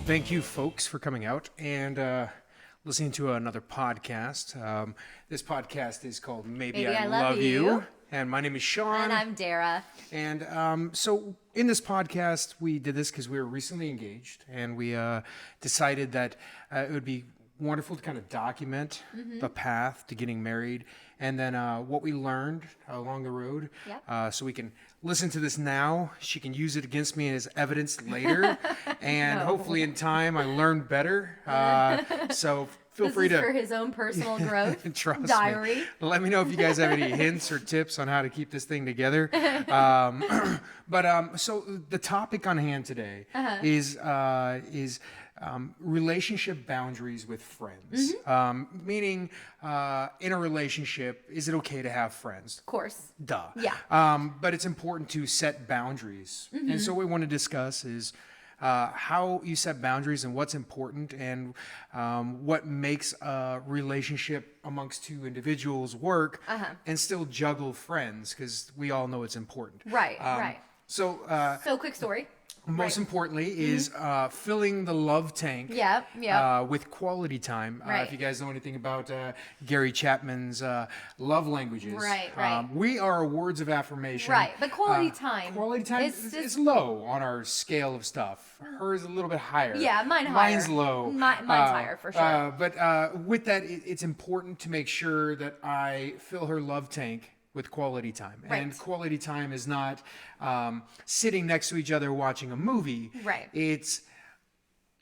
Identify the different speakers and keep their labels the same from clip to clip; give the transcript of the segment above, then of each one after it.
Speaker 1: thank you, folks, for coming out and listening to another podcast. This podcast is called Maybe I Love You. And my name is Sean.
Speaker 2: And I'm Dara.
Speaker 1: And so in this podcast, we did this because we were recently engaged. And we decided that it would be wonderful to kind of document the path to getting married. And then what we learned along the road.
Speaker 2: Yep.
Speaker 1: So we can listen to this now. She can use it against me as evidence later. And hopefully in time I learn better. So feel free to...
Speaker 2: for his own personal growth
Speaker 1: Trust
Speaker 2: diary.
Speaker 1: me. Let me know if you guys have any hints or tips on how to keep this thing together. So the topic on hand today is relationship boundaries with friends. Meaning, in a relationship, is it okay to have friends?
Speaker 2: Of course.
Speaker 1: Duh.
Speaker 2: Yeah.
Speaker 1: But it's important to set boundaries. And so what we want to discuss is how you set boundaries and what's important and what makes a relationship amongst two individuals work and still juggle friends, because we all know it's important.
Speaker 2: Right, right.
Speaker 1: So
Speaker 2: Quick story.
Speaker 1: most importantly is filling the love tank with quality time. If you guys know anything about Gary Chapman's love languages,
Speaker 2: right.
Speaker 1: We are words of affirmation.
Speaker 2: Right, but quality time.
Speaker 1: Quality time is low on our scale of stuff. Hers a little bit higher.
Speaker 2: Yeah, mine higher.
Speaker 1: Mine's low.
Speaker 2: Mine's higher for sure.
Speaker 1: But with that, it's important to make sure that I fill her love tank with quality time.
Speaker 2: Right.
Speaker 1: And quality time is not sitting next to each other watching a movie.
Speaker 2: Right.
Speaker 1: It's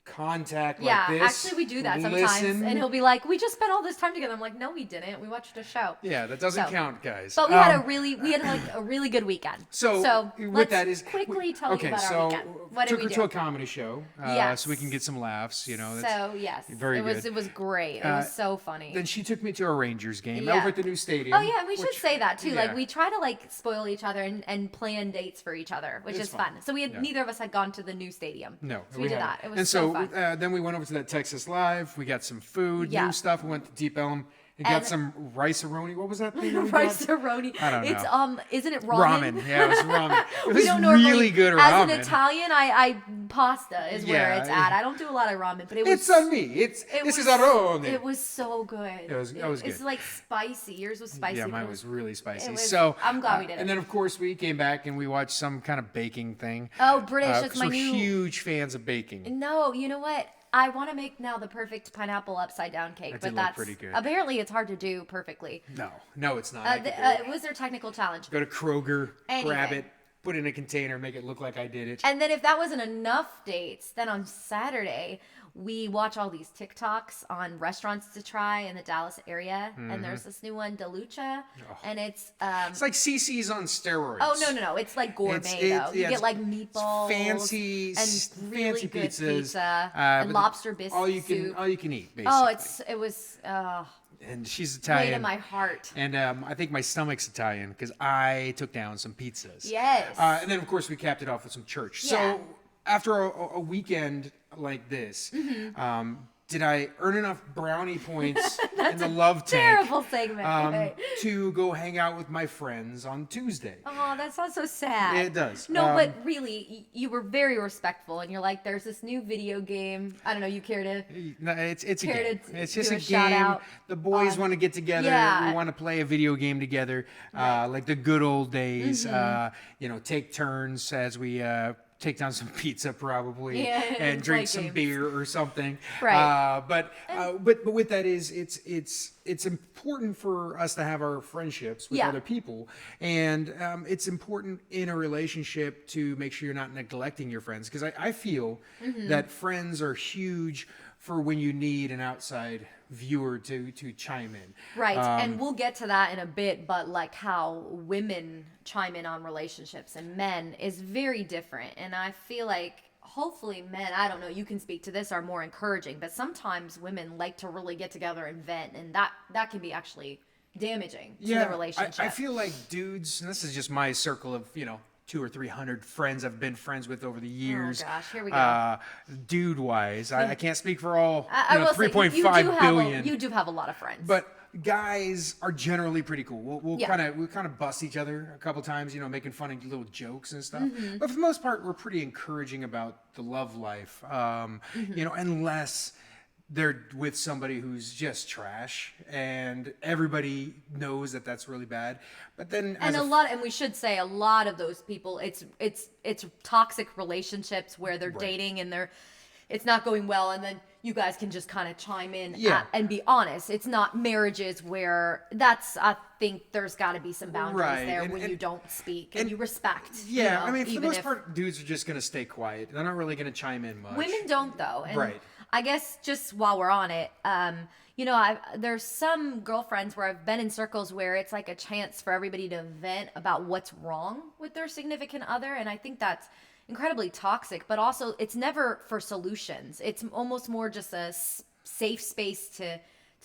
Speaker 1: contact
Speaker 2: Yeah,
Speaker 1: like this.
Speaker 2: actually we do that sometimes.
Speaker 1: Listen.
Speaker 2: And he'll be like, we just spent all this time together. I'm like, no, we didn't. We watched a show.
Speaker 1: Yeah, that doesn't count, guys.
Speaker 2: But we had a really good weekend.
Speaker 1: So with
Speaker 2: let's
Speaker 1: that is
Speaker 2: quickly tell you about our weekend. What
Speaker 1: took
Speaker 2: did we
Speaker 1: her
Speaker 2: do?
Speaker 1: to a comedy show,
Speaker 2: Yes.
Speaker 1: so we can get some laughs. You know.
Speaker 2: So yes,
Speaker 1: very good.
Speaker 2: It was great. It was so funny.
Speaker 1: Then she took me to a Rangers game
Speaker 2: Yeah.
Speaker 1: over at the new stadium.
Speaker 2: Oh yeah, and we should say that too.
Speaker 1: yeah.
Speaker 2: Like we try to like spoil each other and plan dates for each other, which
Speaker 1: It's
Speaker 2: is fun.
Speaker 1: fun.
Speaker 2: So neither of us had gone to the new stadium.
Speaker 1: No,
Speaker 2: so we did
Speaker 1: haven't.
Speaker 2: that. It was
Speaker 1: and
Speaker 2: so
Speaker 1: so
Speaker 2: fun.
Speaker 1: then we went over to that Texas Live. We got some food,
Speaker 2: Yeah.
Speaker 1: new stuff. We went to Deep Ellum and got some rice-a-roni. What was that thing? that we got?
Speaker 2: Rice-a-roni.
Speaker 1: I don't know.
Speaker 2: It's isn't it ramen?
Speaker 1: Ramen. Yeah, it was ramen. It
Speaker 2: We
Speaker 1: was
Speaker 2: don't normally,
Speaker 1: really good
Speaker 2: as
Speaker 1: ramen.
Speaker 2: an Italian, I pasta is where
Speaker 1: Yeah.
Speaker 2: it's at. I don't do a lot of ramen, but it was.
Speaker 1: It's on me. This is aroni.
Speaker 2: It was so good.
Speaker 1: It was good.
Speaker 2: It's like spicy. Yours was spicy.
Speaker 1: Yeah,
Speaker 2: but
Speaker 1: mine
Speaker 2: it
Speaker 1: was really spicy.
Speaker 2: was-
Speaker 1: So
Speaker 2: I'm glad we did it.
Speaker 1: And then of course we came back and we watched some kind of baking thing.
Speaker 2: Oh, British. That's
Speaker 1: 'cause
Speaker 2: my
Speaker 1: we're
Speaker 2: new.
Speaker 1: huge fans of baking.
Speaker 2: No, you know what? I want to make now the perfect pineapple upside down cake,
Speaker 1: That
Speaker 2: but
Speaker 1: did look
Speaker 2: that's
Speaker 1: pretty good.
Speaker 2: apparently it's hard to do perfectly.
Speaker 1: No, it's not. I can do it.
Speaker 2: It was their technical challenge.
Speaker 1: Go to Kroger, grab
Speaker 2: Anything.
Speaker 1: it, put it in a container, make it look like I did it.
Speaker 2: And then if that wasn't enough dates, then on Saturday we watch all these TikToks on restaurants to try in the Dallas area, and there's this new one, Delucha, and it's
Speaker 1: It's like CC's on steroids.
Speaker 2: oh no, it's like gourmet though. You get like meatballs,
Speaker 1: fancy,
Speaker 2: and really
Speaker 1: fancy
Speaker 2: good
Speaker 1: pizzas,
Speaker 2: pizza, and
Speaker 1: but
Speaker 2: lobster bisque
Speaker 1: all you
Speaker 2: soup.
Speaker 1: can eat, basically.
Speaker 2: Oh, it was
Speaker 1: and she's
Speaker 2: made
Speaker 1: Italian.
Speaker 2: in my heart.
Speaker 1: And I think my stomach's Italian because I took down some pizzas.
Speaker 2: Yes.
Speaker 1: And then, of course, we capped it off with some church.
Speaker 2: Yeah.
Speaker 1: So after a weekend like this, did I earn enough brownie points in the love tank
Speaker 2: Terrible segment. right?
Speaker 1: to go hang out with my friends on Tuesday?
Speaker 2: Oh, that sounds so sad.
Speaker 1: It does.
Speaker 2: No, but really, you were very respectful, and you're like, "There's this new video game. I don't know. You care to?"
Speaker 1: No, it's a
Speaker 2: Care
Speaker 1: game.
Speaker 2: to
Speaker 1: It's just
Speaker 2: do
Speaker 1: a
Speaker 2: a shout
Speaker 1: game.
Speaker 2: out
Speaker 1: The boys
Speaker 2: on-
Speaker 1: want to get together.
Speaker 2: Yeah.
Speaker 1: We want to play a video game together, like the good old days. Take turns as we take down some pizza probably,
Speaker 2: Yeah,
Speaker 1: and
Speaker 2: play
Speaker 1: drink some
Speaker 2: games.
Speaker 1: beer or something.
Speaker 2: Right.
Speaker 1: But with that is it's important for us to have our friendships with
Speaker 2: Yeah.
Speaker 1: other people, and it's important in a relationship to make sure you're not neglecting your friends, because I feel that friends are huge for when you need an outside viewer to chime in.
Speaker 2: Right, and we'll get to that in a bit, but like how women chime in on relationships and men is very different. And I feel like hopefully men, I don't know, you can speak to this, are more encouraging, but sometimes women like to really get together and vent, and that can be actually damaging to the relationship.
Speaker 1: I feel like dudes, and this is just my circle of, 200 or 300 friends I've been friends with over the years.
Speaker 2: Oh gosh, here we go.
Speaker 1: Dude wise, I can't speak for all
Speaker 2: I will say,
Speaker 1: 3.5
Speaker 2: you do
Speaker 1: billion.
Speaker 2: you do have a lot of friends.
Speaker 1: But guys are generally pretty cool. We'll
Speaker 2: Yeah.
Speaker 1: kind of bust each other a couple times, making funny little jokes and stuff.
Speaker 2: Mm-hmm.
Speaker 1: But for the most part, we're pretty encouraging about the love life. Unless they're with somebody who's just trash, and everybody knows that that's really bad. But then,
Speaker 2: And and we should say a lot of those people, it's toxic relationships where they're dating and it's not going well, and then you guys can just kind of chime in and be honest. It's not marriages where I think there's got to be some boundaries
Speaker 1: Right.
Speaker 2: there
Speaker 1: And-
Speaker 2: when
Speaker 1: and-
Speaker 2: you don't speak and you respect.
Speaker 1: yeah, I mean, for the
Speaker 2: even
Speaker 1: most
Speaker 2: if
Speaker 1: part, dudes are just gonna stay quiet. They're not really gonna chime in much.
Speaker 2: women don't though. And
Speaker 1: Right.
Speaker 2: I guess just while we're on it, there's some girlfriends where I've been in circles where it's like a chance for everybody to vent about what's wrong with their significant other, and I think that's incredibly toxic. But also, it's never for solutions. It's almost more just a safe space to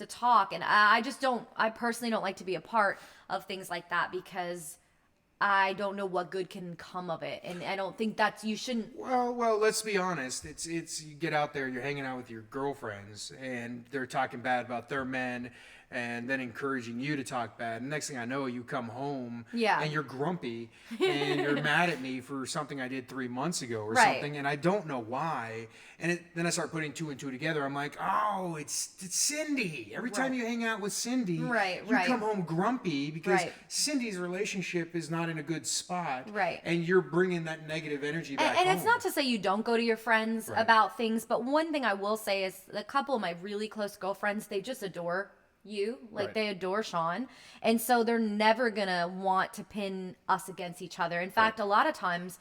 Speaker 2: talk, and I personally don't like to be a part of things like that because I don't know what good can come of it, and I don't think you shouldn't.
Speaker 1: Well, let's be honest. It's you get out there, you're hanging out with your girlfriends, and they're talking bad about their men, and then encouraging you to talk bad. And next thing I know, you come home,
Speaker 2: Yeah.
Speaker 1: and you're grumpy, and you're mad at me for something I did 3 months ago or
Speaker 2: Right.
Speaker 1: something, and I don't know why. And then I start putting two and two together. I'm like, oh, it's Cindy. Every time
Speaker 2: Right.
Speaker 1: you hang out with Cindy,
Speaker 2: Right,
Speaker 1: you
Speaker 2: right.
Speaker 1: come home grumpy because
Speaker 2: Right.
Speaker 1: Cindy's relationship is not in a good spot,
Speaker 2: Right.
Speaker 1: and you're bringing that negative energy back
Speaker 2: And
Speaker 1: home.
Speaker 2: it's not to say you don't go to your friends
Speaker 1: Right.
Speaker 2: about things, but one thing I will say is a couple of my really close girlfriends, they just adore you. Like
Speaker 1: Right.
Speaker 2: they adore Sean. And so they're never gonna want to pin us against each other. In fact, a lot of times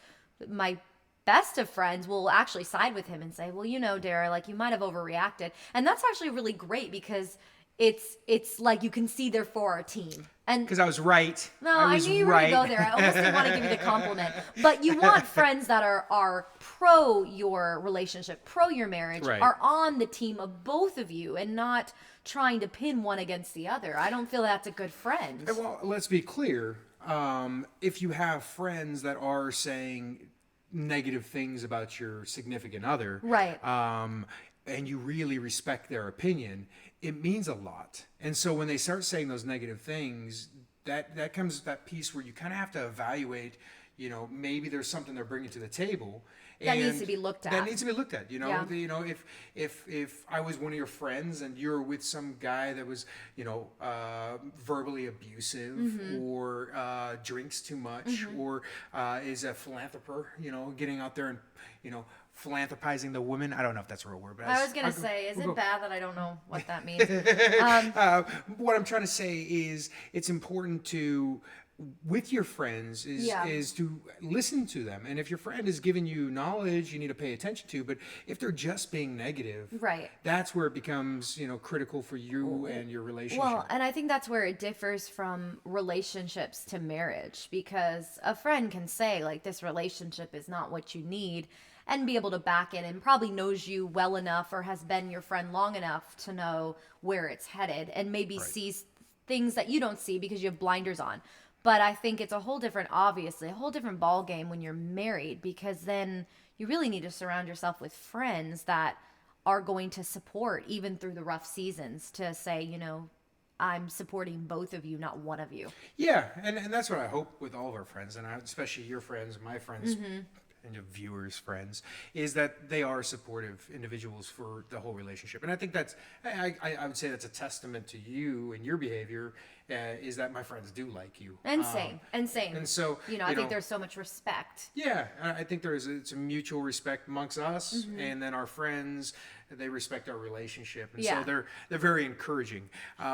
Speaker 2: my best of friends will actually side with him and say, well, Dara, like you might have overreacted. And that's actually really great because it's like you can see they're for our team. And
Speaker 1: Because I was right.
Speaker 2: no, I
Speaker 1: was
Speaker 2: knew you were
Speaker 1: right.
Speaker 2: going to go there. I almost didn't want to give you the compliment. But you want friends that are pro your relationship, pro your marriage,
Speaker 1: Right.
Speaker 2: are on the team of both of you and not trying to pin one against the other. I don't feel that's a good friend.
Speaker 1: Well, let's be clear. If you have friends that are saying negative things about your significant other,
Speaker 2: Right.
Speaker 1: And you really respect their opinion, it means a lot. And so when they start saying those negative things, that comes that piece where you kind of have to evaluate. Maybe there's something they're bringing to the table
Speaker 2: That needs
Speaker 1: and
Speaker 2: to be looked at.
Speaker 1: That needs to be looked at.
Speaker 2: Yeah.
Speaker 1: If I was one of your friends and you're with some guy that was verbally abusive
Speaker 2: Mm-hmm.
Speaker 1: or drinks too much or is a philanthropist, getting out there and philanthropizing the women. I don't know if that's a real word, but
Speaker 2: I was going to say, is
Speaker 1: we'll
Speaker 2: it
Speaker 1: go-
Speaker 2: bad that I don't know what that means?
Speaker 1: what I'm trying to say is it's important to with your friends is to listen to them, and if your friend is giving you knowledge you need to pay attention to, but if they're just being negative,
Speaker 2: Right.
Speaker 1: that's where it becomes critical for you and your relationship.
Speaker 2: Well, and I think that's where it differs from relationships to marriage, because a friend can say, like, this relationship is not what you need, and be able to back it, and probably knows you well enough or has been your friend long enough to know where it's headed and maybe sees things that you don't see because you have blinders on. But I think it's a whole different ball game when you're married, because then you really need to surround yourself with friends that are going to support even through the rough seasons, to say, I'm supporting both of you, not one of you.
Speaker 1: Yeah, and that's what I hope with all of our friends, and especially your friends, my friends, and your viewers' friends, is that they are supportive individuals for the whole relationship. And I think I would say that's a testament to you and your behavior, is that my friends do like you.
Speaker 2: And same. And
Speaker 1: so,
Speaker 2: I think there's so much respect.
Speaker 1: Yeah, I think it's a mutual respect amongst us, and then our friends, they respect our relationship, and
Speaker 2: Yeah.
Speaker 1: so they're very encouraging.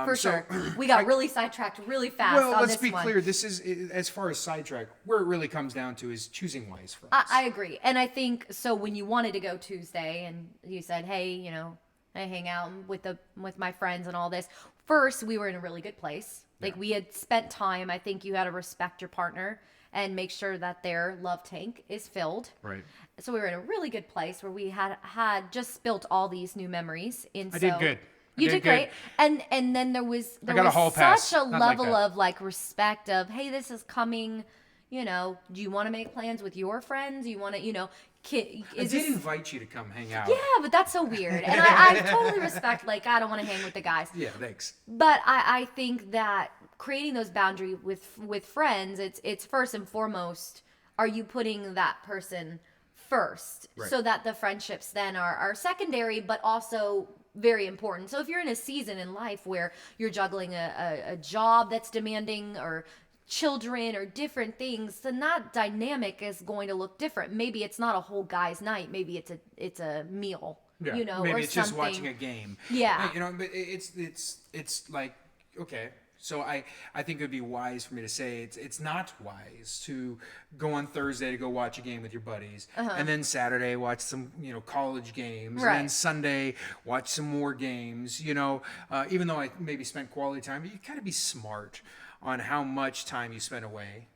Speaker 2: For
Speaker 1: so-
Speaker 2: sure. We got really sidetracked really fast
Speaker 1: Well,
Speaker 2: on
Speaker 1: let's
Speaker 2: this
Speaker 1: be
Speaker 2: one.
Speaker 1: clear. This is, as far as sidetrack, where it really comes down to is choosing wise friends.
Speaker 2: I agree. And I think so when you wanted to go Tuesday and you said, hey, I hang out with my friends and all this. First, we were in a really good place. Like we had spent time. I think you had to respect your partner and make sure that their love tank is filled.
Speaker 1: Right.
Speaker 2: So we were in a really good place where we had just built all these new memories. And
Speaker 1: I did good.
Speaker 2: You did great.
Speaker 1: good.
Speaker 2: And then there was
Speaker 1: got a hall pass.
Speaker 2: such a
Speaker 1: Not like
Speaker 2: level
Speaker 1: that.
Speaker 2: of like respect of, hey, this is coming, you know, do you want to make plans with your friends? You want to, you know,
Speaker 1: I
Speaker 2: is
Speaker 1: did
Speaker 2: this
Speaker 1: invite you to come hang out.
Speaker 2: yeah, but that's so weird. And I totally respect, like, I don't want to hang with the guys.
Speaker 1: Yeah, thanks.
Speaker 2: But I think that creating those boundaries with friends, it's first and foremost, are you putting that person first
Speaker 1: Right.
Speaker 2: so that the friendships then are secondary, but also very important. So if you're in a season in life where you're juggling a job that's demanding or children or different things, then that dynamic is going to look different. Maybe it's not a whole guy's night. Maybe it's a meal,
Speaker 1: Yeah.
Speaker 2: you know,
Speaker 1: Maybe
Speaker 2: or
Speaker 1: it's
Speaker 2: something.
Speaker 1: just watching a game.
Speaker 2: Yeah.
Speaker 1: You know, but it's like, okay. So I think it would be wise for me to say it's not wise to go on Thursday to go watch a game with your buddies, and then Saturday watch some, you know, college games, and then
Speaker 2: Right.
Speaker 1: Sunday watch some more games. You know, even though I maybe spent quality time, but you gotta be smart on how much time you spend away,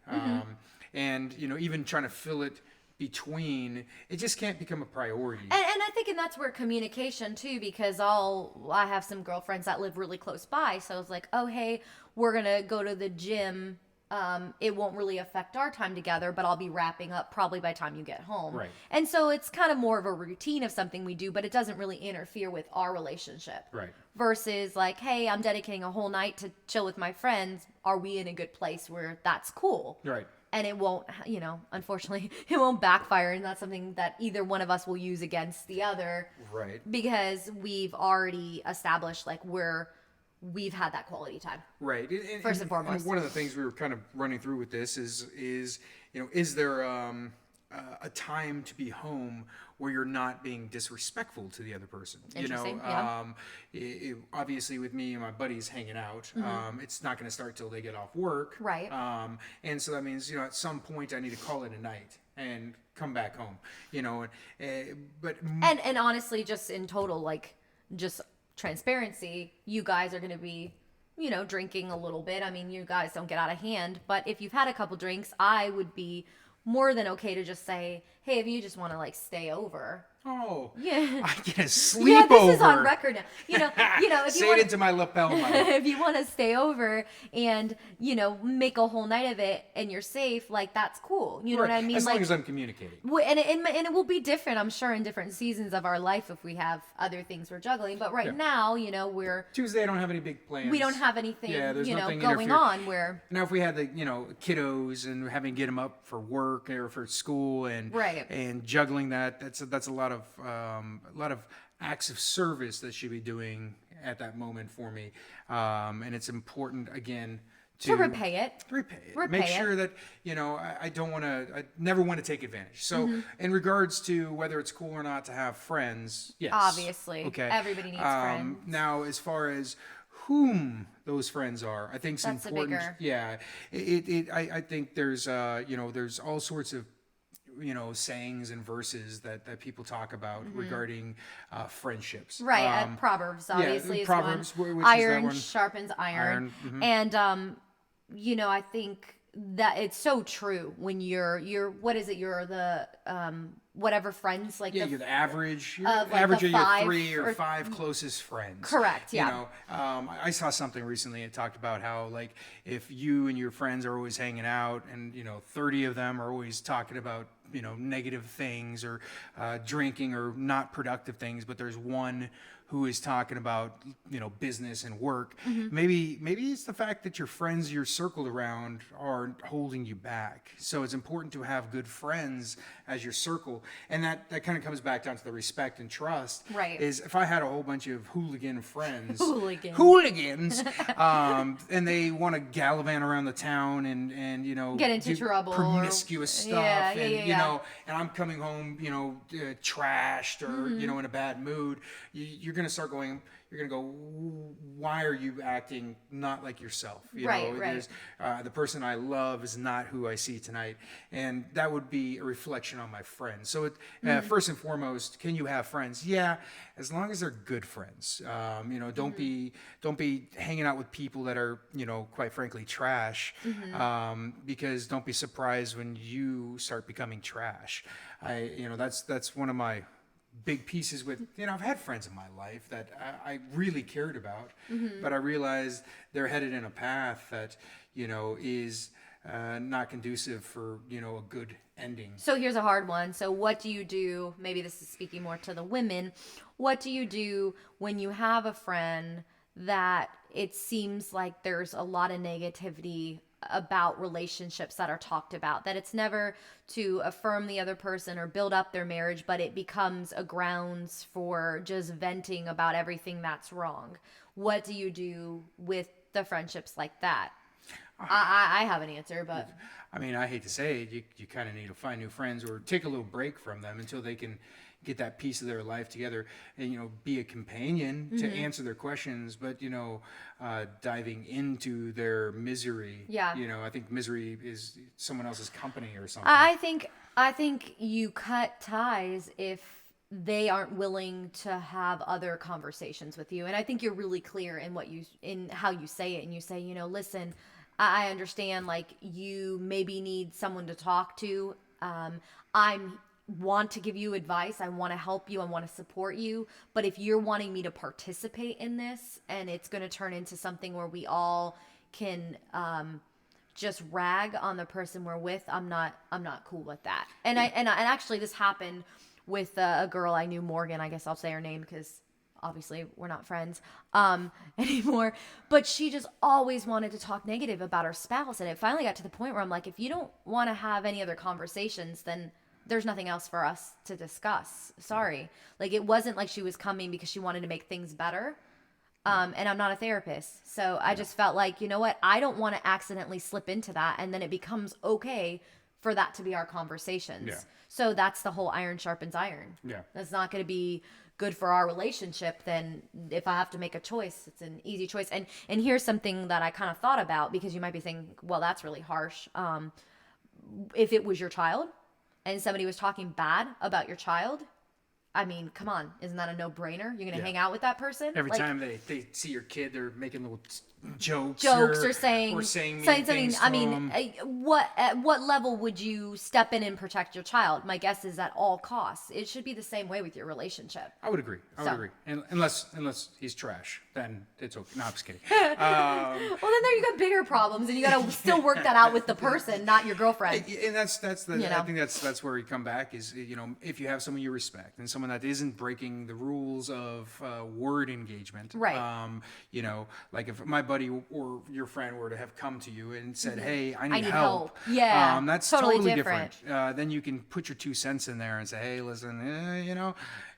Speaker 1: and you know, even trying to fill it between, it just can't become a priority.
Speaker 2: And I think, and that's where communication too, because I have some girlfriends that live really close by, so it's like, oh hey, we're gonna go to the gym. It won't really affect our time together, but I'll be wrapping up probably by the time you get home.
Speaker 1: Right.
Speaker 2: And so it's kind of more of a routine of something we do, but it doesn't really interfere with our relationship.
Speaker 1: Right.
Speaker 2: Versus like, hey, I'm dedicating a whole night to chill with my friends. Are we in a good place where that's cool?
Speaker 1: Right.
Speaker 2: And it won't, you know, unfortunately, it won't backfire. And that's something that either one of us will use against the other
Speaker 1: Right.
Speaker 2: because we've already established like we've had that quality time.
Speaker 1: Right.
Speaker 2: First and foremost.
Speaker 1: one of the things we were kind of running through with this is you know, is there a time to be home where you're not being disrespectful to the other person? You know,
Speaker 2: Interesting, yeah.
Speaker 1: obviously with me and my buddies hanging out, it's not going to start till they get off work.
Speaker 2: Right.
Speaker 1: And so that means, you know, at some point I need to call it a night and come back home. You know, but
Speaker 2: And honestly, just in total, like, just transparency, you guys are going to be, you know, drinking a little bit. I mean, you guys don't get out of hand, but if you've had a couple drinks, I would be more than okay to just say, hey, if you just want to like stay over.
Speaker 1: oh,
Speaker 2: Yeah.
Speaker 1: I get a sleepover.
Speaker 2: Yeah, this is on record now. You know, if you
Speaker 1: Say
Speaker 2: want
Speaker 1: it into my lapel mic.
Speaker 2: if you want to stay over and, you know, make a whole night of it and you're safe, like that's cool. You know what I
Speaker 1: Right.
Speaker 2: mean?
Speaker 1: As
Speaker 2: like,
Speaker 1: long as I'm communicating.
Speaker 2: and it will be different, I'm sure, in different seasons of our life if we have other things we're juggling. But right
Speaker 1: Yeah.
Speaker 2: now, you know,
Speaker 1: Tuesday, I don't have any big plans.
Speaker 2: we don't have anything,
Speaker 1: Yeah, there's
Speaker 2: you know,
Speaker 1: nothing
Speaker 2: going
Speaker 1: interfere-
Speaker 2: on where
Speaker 1: Now, if we had the, you know, kiddos and having to get them up for work or for school and
Speaker 2: Right.
Speaker 1: and juggling that, that's a lot of acts of service that she'd be doing at that moment for me, and it's important again
Speaker 2: to repay it.
Speaker 1: repay it.
Speaker 2: Repay
Speaker 1: Make
Speaker 2: it.
Speaker 1: sure that, you know, I don't want to, I never want to take advantage. So
Speaker 2: Mm-hmm.
Speaker 1: in regards to whether it's cool or not to have friends, yes.
Speaker 2: Obviously.
Speaker 1: Okay.
Speaker 2: Everybody needs friends.
Speaker 1: Now, as far as whom those friends are, I think it's
Speaker 2: That's a
Speaker 1: important.
Speaker 2: bigger-
Speaker 1: Yeah. I think there's, you know, there's all sorts of, you know, sayings and verses that people talk about regarding friendships.
Speaker 2: Mm-hmm. Right, Proverbs obviously is
Speaker 1: Proverbs,
Speaker 2: one.
Speaker 1: which is that
Speaker 2: Iron
Speaker 1: one?
Speaker 2: sharpens iron,
Speaker 1: Iron,
Speaker 2: and you know, I think that it's so true when you're what is it? You're the whatever friends like
Speaker 1: Yeah,
Speaker 2: the
Speaker 1: you're the average. You're
Speaker 2: of,
Speaker 1: the
Speaker 2: like,
Speaker 1: average
Speaker 2: the
Speaker 1: of your
Speaker 2: five
Speaker 1: 3 or
Speaker 2: or-
Speaker 1: 5 closest friends.
Speaker 2: Correct, yeah.
Speaker 1: You know, I saw something recently. It talked about how, like, if you and your friends are always hanging out, and you know, 30 of them are always talking about, you know, negative things or drinking or not productive things, but there's one who is talking about, you know, business and work.
Speaker 2: Mm-hmm.
Speaker 1: Maybe it's the fact that your friends you're circled around are holding you back. So it's important to have good friends as your circle, and that kind of comes back down to the respect and trust.
Speaker 2: Right.
Speaker 1: Is if I had a whole bunch of hooligan friends,
Speaker 2: Hooligans.
Speaker 1: and they want to gallivant around the town and you know,
Speaker 2: Get into
Speaker 1: do
Speaker 2: trouble or-
Speaker 1: promiscuous stuff,
Speaker 2: Yeah,
Speaker 1: and
Speaker 2: yeah,
Speaker 1: you
Speaker 2: yeah.
Speaker 1: know, and I'm coming home, you know, trashed or
Speaker 2: Mm-hmm.
Speaker 1: you know, in a bad mood, you're gonna start going. You're gonna go, why are you acting not like yourself? You
Speaker 2: Right,
Speaker 1: know,
Speaker 2: right.
Speaker 1: there's, the person I love is not who I see tonight, and that would be a reflection on my friends. So,
Speaker 2: Mm-hmm.
Speaker 1: first and foremost, can you have friends? Yeah, as long as they're good friends. You know,
Speaker 2: Mm-hmm.
Speaker 1: don't be hanging out with people that are, you know, quite frankly, trash.
Speaker 2: Mm-hmm.
Speaker 1: Because don't be surprised when you start becoming trash. You know, that's one of my big pieces with, you know, I've had friends in my life that I really cared about, but I realized they're headed in a path that, you know, is not conducive for, a good ending.
Speaker 2: So here's a hard one. So what do you do? Maybe this is speaking more to the women. What do you do when you have a friend that it seems like there's a lot of negativity about relationships that are talked about, that it's never to affirm the other person or build up their marriage, but it becomes a grounds for just venting about everything that's wrong? What do you do with the friendships like that? I have an answer, but
Speaker 1: I mean, I hate to say it, you kind of need to find new friends or take a little break from them until they can get that piece of their life together and, be a companion to answer their questions, but, diving into their misery.
Speaker 2: Yeah.
Speaker 1: I think misery is someone else's company or something.
Speaker 2: I think you cut ties if they aren't willing to have other conversations with you. And I think you're really clear in how you say it. And you say, listen, I understand, like, you maybe need someone to talk to. I want to give you advice. I want to help you. I want to support you. But if you're wanting me to participate in this and it's going to turn into something where we all can just rag on the person we're with, I'm not cool with that. And and actually this happened with a girl I knew, Morgan. I guess I'll say her name because obviously we're not friends anymore. But she just always wanted to talk negative about her spouse. And it finally got to the point where I'm like, if you don't want to have any other conversations, then there's nothing else for us to discuss. Sorry. Like, it wasn't like she was coming because she wanted to make things better. And I'm not a therapist. So I just felt like, you know what? I don't want to accidentally slip into that. And then it becomes okay for that to be our conversations.
Speaker 1: Yeah.
Speaker 2: So that's the whole iron sharpens iron.
Speaker 1: Yeah.
Speaker 2: That's not going to be good for our relationship. Then if I have to make a choice, it's an easy choice. And here's something that I kind of thought about, because you might be thinking, well, that's really harsh. If it was your child and somebody was talking bad about your child, I mean, come on, isn't that a no-brainer? You're going to hang out with that person?
Speaker 1: Every time they see your kid, they're making little jokes
Speaker 2: or saying
Speaker 1: mean
Speaker 2: something.
Speaker 1: things to
Speaker 2: I mean,
Speaker 1: them.
Speaker 2: at what level would you step in and protect your child? My guess is at all costs. It should be the same way with your relationship.
Speaker 1: I would agree. And unless he's trash, then it's okay. No, I'm just kidding.
Speaker 2: Well, then there you got bigger problems, and you got to still work that out with the person, not your girlfriend.
Speaker 1: And that's the I think that's where you come back is, if you have someone you respect and someone that isn't breaking the rules of word engagement.
Speaker 2: Right.
Speaker 1: Like if my buddy or your friend were to have come to you and said, "Hey, I need
Speaker 2: help." Yeah,
Speaker 1: that's
Speaker 2: totally
Speaker 1: different. Then you can put your 2 cents in there and say, "Hey, listen,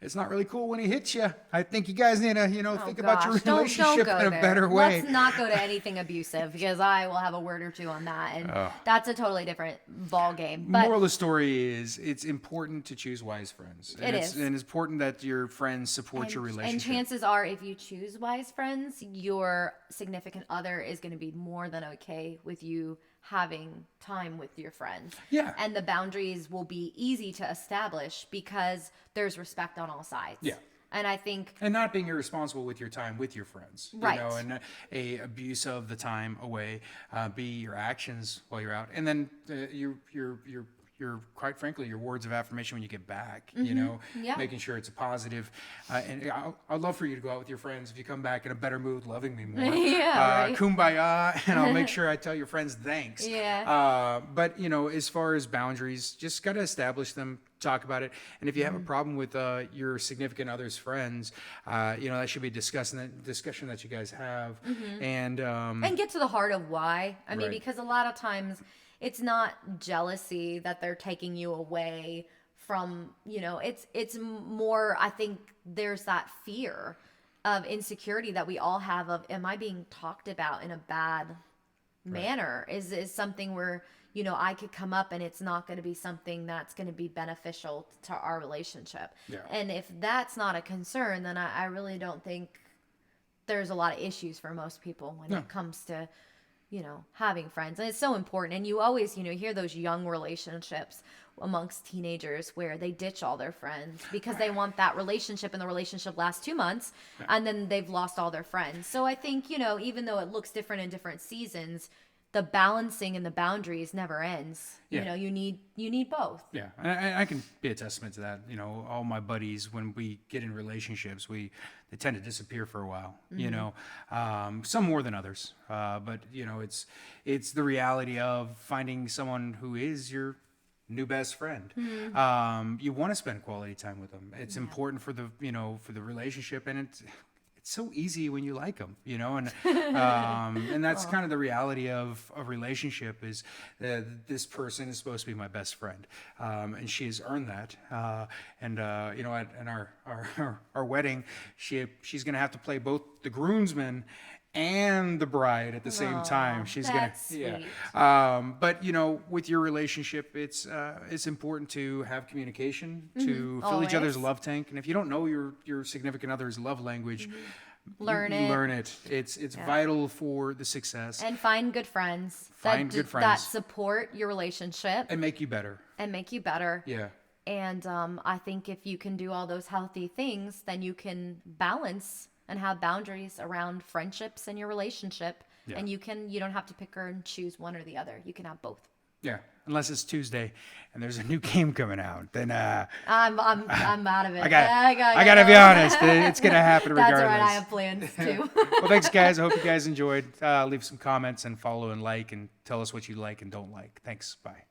Speaker 1: it's not really cool when he hits you. I think you guys need to, think about your relationship
Speaker 2: don't
Speaker 1: in a better way."
Speaker 2: Let's not go to anything abusive, because I will have a word or two on that, and that's a totally different ball game. But
Speaker 1: moral of the story is, it's important to choose wise friends. And it's important that your friends support your relationship.
Speaker 2: And chances are, if you choose wise friends, your significant other is going to be more than okay with you having time with your friends.
Speaker 1: Yeah.
Speaker 2: And the boundaries will be easy to establish because there's respect on all sides.
Speaker 1: Yeah.
Speaker 2: And I think,
Speaker 1: and not being irresponsible with your time with your friends,
Speaker 2: right?
Speaker 1: And a abuse of the time away, be your actions while you're out, and then your quite frankly, your words of affirmation when you get back. Making sure it's a positive. And I'd love for you to go out with your friends if you come back in a better mood, loving me more.
Speaker 2: Right.
Speaker 1: Kumbaya, and I'll make sure I tell your friends thanks.
Speaker 2: Yeah.
Speaker 1: But as far as boundaries, just got to establish them. Talk about it, and if you have a problem with your significant other's friends, that should be discussing that discussion that you guys have, and
Speaker 2: get to the heart of why. I mean,
Speaker 1: Right.
Speaker 2: because a lot of times it's not jealousy that they're taking you away from. It's more. I think there's that fear of insecurity that we all have of, am I being talked about in a bad manner? Is something where I could come up and it's not going to be something that's going to be beneficial to our relationship.
Speaker 1: Yeah.
Speaker 2: And if that's not a concern, then I really don't think there's a lot of issues for most people when it comes to, having friends. And it's so important. And you always, hear those young relationships amongst teenagers where they ditch all their friends because they want that relationship, and the relationship lasts 2 months and then they've lost all their friends. So I think, even though it looks different in different seasons, the balancing and the boundaries never ends.
Speaker 1: Yeah.
Speaker 2: You know, you need both.
Speaker 1: Yeah, I can be a testament to that. You know, all my buddies, when we get in relationships, they tend to disappear for a while. You know, some more than others. But you know, it's the reality of finding someone who is your new best friend. You want to spend quality time with them. It's important for the for the relationship, and it's so easy when you like them, you know, and that's kind of the reality of a relationship is this person is supposed to be my best friend, and she has earned that. And you know, at our wedding, she's gonna have to play both the groomsman and the bride at the same time. She's
Speaker 2: that's
Speaker 1: gonna,
Speaker 2: sweet.
Speaker 1: but you know, with your relationship, it's important to have communication, to fill each other's
Speaker 2: Always.
Speaker 1: love tank, and if you don't know your significant other's love language,
Speaker 2: Learn it.
Speaker 1: Learn it. It's vital for the success
Speaker 2: And find good friends.
Speaker 1: Find
Speaker 2: that
Speaker 1: good
Speaker 2: that
Speaker 1: friends.
Speaker 2: support your relationship
Speaker 1: and make you better.
Speaker 2: and make you better.
Speaker 1: Yeah.
Speaker 2: And I think if you can do all those healthy things, then you can balance and have boundaries around friendships and your relationship.
Speaker 1: Yeah.
Speaker 2: And you don't have to pick and choose one or the other. You can have both.
Speaker 1: Yeah. Unless it's Tuesday and there's a new game coming out, then
Speaker 2: I'm out of it.
Speaker 1: I gotta be honest. It's gonna happen
Speaker 2: That's
Speaker 1: regardless.
Speaker 2: all right. I have plans too.
Speaker 1: Well, thanks, guys. I hope you guys enjoyed. Leave some comments and follow and like and tell us what you like and don't like. Thanks. Bye.